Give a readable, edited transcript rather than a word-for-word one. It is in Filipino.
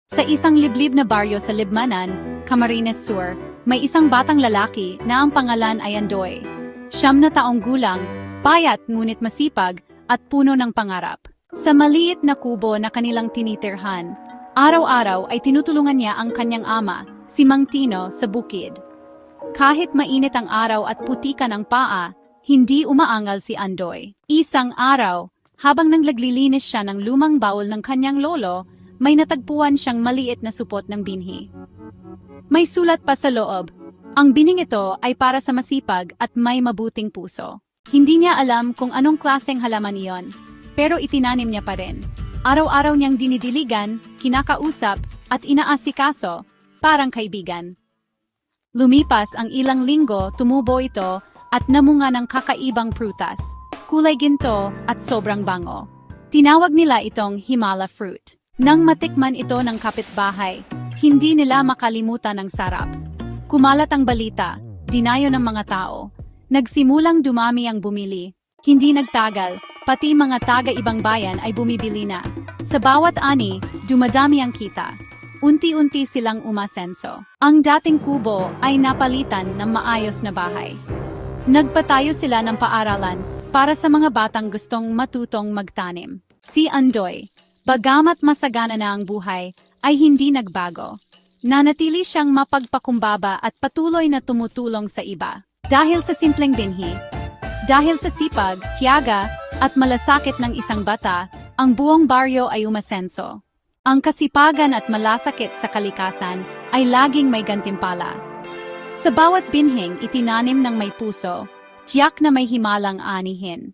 Sa isang liblib na baryo sa Libmanan, Camarines Sur, may isang batang lalaki na ang pangalan ay Andoy. 9 taong gulang, payat ngunit masipag, at puno ng pangarap. Sa maliit na kubo na kanilang tinitirhan, araw-araw ay tinutulungan niya ang kanyang ama, si Mang Tino, sa bukid. Kahit mainit ang araw at putikan ang paa, hindi umaangal si Andoy. Isang araw, habang naglaglilinis siya ng lumang baul ng kanyang lolo, may natagpuan siyang maliit na supot ng binhi. May sulat pa sa loob. Ang bining ito ay para sa masipag at may mabuting puso. Hindi niya alam kung anong klaseng halaman iyon, pero itinanim niya pa rin. Araw-araw niyang dinidiligan, kinakausap, at inaasikaso, parang kaibigan. Lumipas ang ilang linggo, tumubo ito, at namunga ng kakaibang prutas, kulay ginto at sobrang bango. Tinawag nila itong Himala fruit. Nang matikman ito ng kapitbahay, hindi nila makalimutan ang sarap. Kumalat ang balita, dinayo ng mga tao. Nagsimulang dumami ang bumili. Hindi nagtagal, pati mga taga-ibang bayan ay bumibili na. Sa bawat ani, dumadami ang kita. Unti-unti silang umasenso. Ang dating kubo ay napalitan ng maayos na bahay. Nagpatayo sila ng paaralan para sa mga batang gustong matutong magtanim. Si Andoy, bagamat masagana na ang buhay, ay hindi nagbago. Nanatili siyang mapagpakumbaba at patuloy na tumutulong sa iba. Dahil sa simpleng binhi, dahil sa sipag, tiyaga, at malasakit ng isang bata, ang buong baryo ay umasenso. Ang kasipagan at malasakit sa kalikasan ay laging may gantimpala. Sa bawat binhing itinanim ng may puso, tiyak na may himalang anihin.